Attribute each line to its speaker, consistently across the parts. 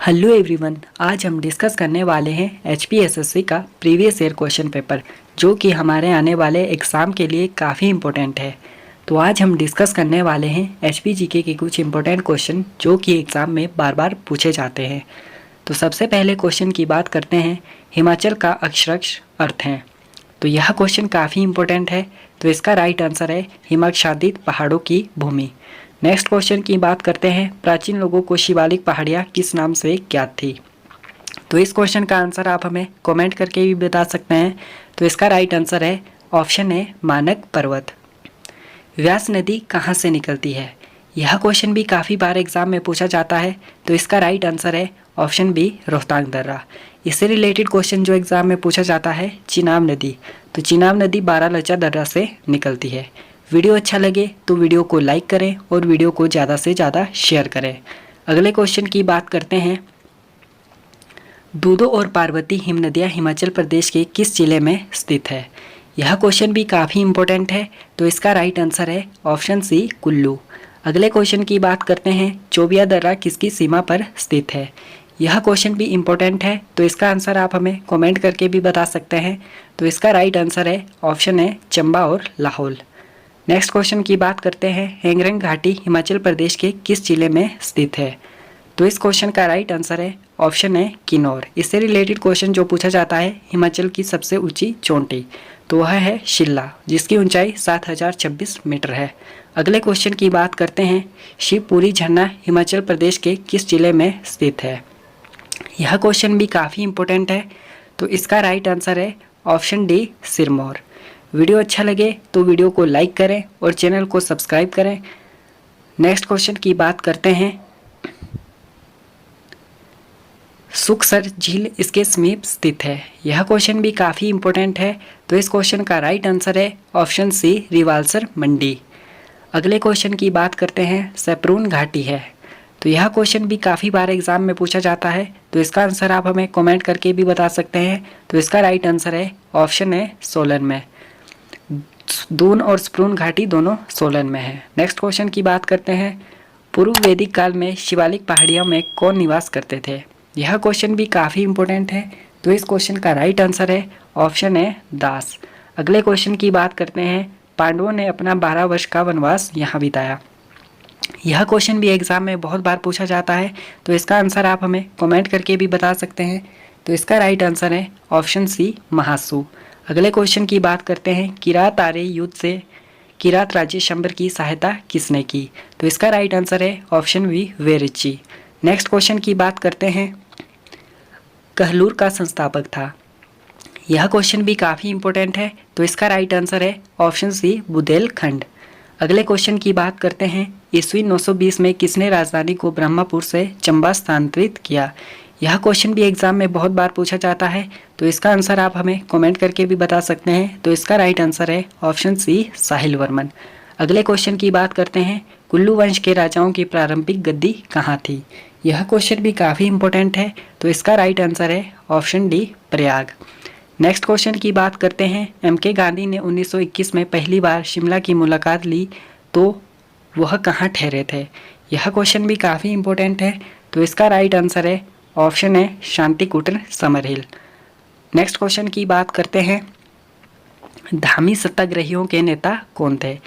Speaker 1: Hello everyone, आज हम discuss करने वाले हैं एचपीएसएससी का प्रीवियस ईयर क्वेश्चन पेपर जो कि हमारे आने वाले एग्ज़ाम के लिए काफ़ी इम्पोर्टेंट है। तो आज हम डिस्कस करने वाले हैं एचपीजीके के कुछ इम्पोर्टेंट क्वेश्चन जो कि एग्ज़ाम में बार बार पूछे जाते हैं। तो सबसे पहले क्वेश्चन की बात करते हैं, हिमाचल का अक्षरांश अर्थ है। तो यह क्वेश्चन काफ़ी इम्पोर्टेंट है। तो इसका राइट आंसर है हिमाच्छादित पहाड़ों की भूमि। नेक्स्ट क्वेश्चन की बात करते हैं, प्राचीन लोगों को शिवालिक पहाड़ियाँ किस नाम से ज्ञात थी। तो इस क्वेश्चन का आंसर आप हमें कमेंट करके भी बता सकते हैं। तो इसका राइट आंसर है ऑप्शन ए मानक पर्वत। व्यास नदी कहाँ से निकलती है। यह क्वेश्चन भी काफ़ी बार एग्जाम में पूछा जाता है। तो इसका राइट आंसर है ऑप्शन बी रोहतांग दर्रा। इससे रिलेटेड क्वेश्चन जो एग्जाम में पूछा जाता है चिनाब नदी। तो चिनाब नदी बारालाचा दर्रा से निकलती है। वीडियो अच्छा लगे तो वीडियो को लाइक करें और वीडियो को ज़्यादा से ज़्यादा शेयर करें। अगले क्वेश्चन की बात करते हैं, दूधो और पार्वती हिमनदियाँ हिमाचल प्रदेश के किस जिले में स्थित है। यह क्वेश्चन भी काफ़ी इम्पोर्टेंट है। तो इसका राइट आंसर है ऑप्शन सी कुल्लू। अगले क्वेश्चन की बात करते हैं, चोबिया दर्रा किसकी सीमा पर स्थित है। यह क्वेश्चन भी इम्पोर्टेंट है। तो इसका आंसर आप हमें कमेंट करके भी बता सकते हैं। तो इसका राइट आंसर है ऑप्शन है चंबा और लाहौल। नेक्स्ट क्वेश्चन की बात करते हैं, हेंगरंग घाटी हिमाचल प्रदेश के किस जिले में स्थित है। तो इस क्वेश्चन का राइट आंसर है ऑप्शन है किन्नौर। इससे रिलेटेड क्वेश्चन जो पूछा जाता है, हिमाचल की सबसे ऊंची चोटी, तो वह है शिल्ला जिसकी ऊंचाई 7026 मीटर है। अगले क्वेश्चन की बात करते हैं, शिवपुरी झरना हिमाचल प्रदेश के किस जिले में स्थित है। यह क्वेश्चन भी काफ़ी इम्पोर्टेंट है। तो इसका राइट आंसर है ऑप्शन डी सिरमौर। वीडियो अच्छा लगे तो वीडियो को लाइक करें और चैनल को सब्सक्राइब करें। नेक्स्ट क्वेश्चन की बात करते हैं, सुखसर झील इसके समीप स्थित है। यह क्वेश्चन भी काफ़ी इम्पोर्टेंट है। तो इस क्वेश्चन का राइट आंसर है ऑप्शन सी रिवाल्सर मंडी। अगले क्वेश्चन की बात करते हैं, सैपरून घाटी है। तो यह क्वेश्चन भी काफ़ी बार एग्जाम में पूछा जाता है। तो इसका आंसर आप हमें कमेंट करके भी बता सकते हैं। तो इसका राइट आंसर है ऑप्शन है सोलन में। दून और स्प्रून घाटी दोनों सोलन में है। नेक्स्ट क्वेश्चन की बात करते हैं, पूर्व वैदिक काल में शिवालिक पहाड़ियों में कौन निवास करते थे। यह क्वेश्चन भी काफ़ी इम्पोर्टेंट है। तो इस क्वेश्चन का राइट आंसर है ऑप्शन है दास। अगले क्वेश्चन की बात करते हैं, पांडवों ने अपना 12 वर्ष का वनवास यहाँ बिताया। यह क्वेश्चन भी एग्जाम में बहुत बार पूछा जाता है। तो इसका आंसर आप हमें कमेंट करके भी बता सकते हैं। तो इसका राइट आंसर है ऑप्शन सी महासू। अगले क्वेश्चन की बात करते हैं, किरात आर्य युद्ध से किरात राज्य शंबर की सहायता किसने की। तो इसका राइट आंसर है ऑप्शन बी वेरिची। नेक्स्ट क्वेश्चन की बात करते हैं, कहलूर का संस्थापक था। यह क्वेश्चन भी काफ़ी इम्पोर्टेंट है। तो इसका राइट आंसर है ऑप्शन सी बुंदेलखंड। अगले क्वेश्चन की बात करते हैं, ईस्वी 920 में किसने राजधानी को ब्रह्मपुर से चंबा स्थानांतरित किया। यह क्वेश्चन भी एग्जाम में बहुत बार पूछा जाता है। तो इसका आंसर आप हमें कमेंट करके भी बता सकते हैं। तो इसका राइट आंसर है ऑप्शन सी साहिल वर्मन। अगले क्वेश्चन की बात करते हैं, कुल्लू वंश के राजाओं की प्रारंभिक गद्दी कहाँ थी। यह क्वेश्चन भी काफ़ी इम्पोर्टेंट है। तो इसका राइट आंसर है option D Prayag. Next question की बात करते हैं, एम.के. गांधी ने 1921 में पहली बार शिमला की मुलाकात ली तो वह कहाँ ठहरे थे। यह क्वेश्चन भी काफ़ी इम्पोर्टेंट है। तो इसका राइट आंसर है ऑप्शन है शांतिकुटर समरहिल। नेक्स्ट क्वेश्चन की बात करते हैं, धामी सत्याग्रहियों के नेता कौन थे।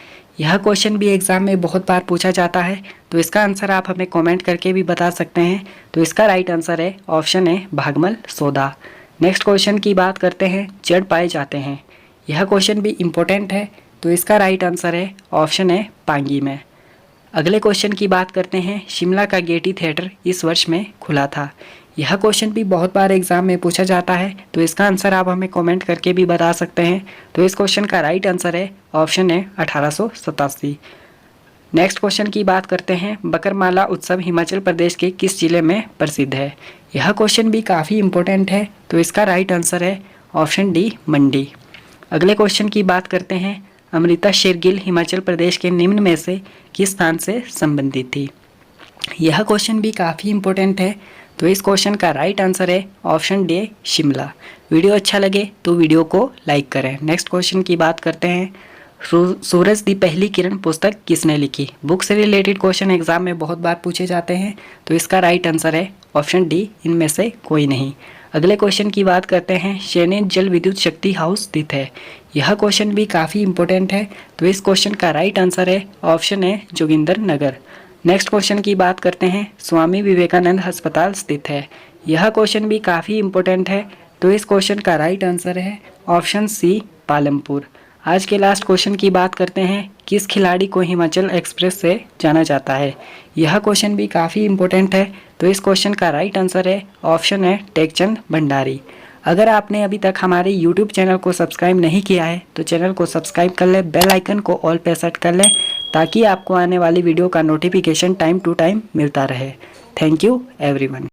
Speaker 1: यह क्वेश्चन भी एग्जाम में बहुत बार पूछा जाता है। तो इसका आंसर आप हमें कमेंट करके भी बता सकते हैं। तो इसका राइट आंसर है ऑप्शन है भागमल सोदा। नेक्स्ट क्वेश्चन की बात करते हैं, जड़ पाए जाते हैं। यह क्वेश्चन भी इम्पोर्टेंट है। तो इसका राइट आंसर है ऑप्शन है पांगी में। अगले क्वेश्चन की बात करते हैं, शिमला का गेयटी थिएटर इस वर्ष में खुला था। यह क्वेश्चन भी बहुत बार एग्जाम में पूछा जाता है। तो इसका आंसर आप हमें कमेंट करके भी बता सकते हैं। तो इस क्वेश्चन का राइट आंसर है ऑप्शन है 1887। नेक्स्ट क्वेश्चन की बात करते हैं, बकरमाला उत्सव हिमाचल प्रदेश के किस जिले में प्रसिद्ध है। यह क्वेश्चन भी काफ़ी इम्पोर्टेंट है। तो इसका राइट आंसर है ऑप्शन डी मंडी। अगले क्वेश्चन की बात करते हैं, अमृता शेरगिल हिमाचल प्रदेश के निम्न में से किस स्थान से संबंधित थी। यह क्वेश्चन भी काफ़ी इम्पोर्टेंट है। तो इस क्वेश्चन का राइट आंसर है ऑप्शन डी शिमला। वीडियो अच्छा लगे तो वीडियो को लाइक करें। नेक्स्ट क्वेश्चन की बात करते हैं, सूरज दी पहली किरण पुस्तक किसने लिखी? बुक से रिलेटेड क्वेश्चन एग्जाम में बहुत बार पूछे जाते हैं, तो इसका राइट आंसर है ऑप्शन डी, इनमें से कोई नहीं। अगले क्वेश्चन की बात करते हैं। शेनेन जल विद्युत शक्ति हाउस स्थित है? यह क्वेश्चन भी काफ़ी इंपॉर्टेंट है, तो इस क्वेश्चन का राइट आंसर है ऑप्शन है जोगिंदर नगर। नेक्स्ट क्वेश्चन की बात करते हैं। स्वामी विवेकानंद अस्पताल स्थित है? यह क्वेश्चन भी काफ़ी इंपॉर्टेंट है, तो इस क्वेश्चन का राइट आंसर है ऑप्शन सी, पालमपुर। आज के लास्ट क्वेश्चन की बात करते हैं। किस खिलाड़ी को हिमाचल एक्सप्रेस से जाना जाता है? यह क्वेश्चन भी काफ़ी इंपॉर्टेंट है, तो इस क्वेश्चन का राइट आंसर है ऑप्शन है टेकचंद भंडारी। अगर आपने अभी तक हमारे YouTube चैनल को सब्सक्राइब नहीं किया है तो चैनल को सब्सक्राइब कर ले, बेल आइकन को ऑल पे सेट कर ले, ताकि आपको आने वाली वीडियो का नोटिफिकेशन टाइम टू टाइम मिलता रहे। Thank you everyone.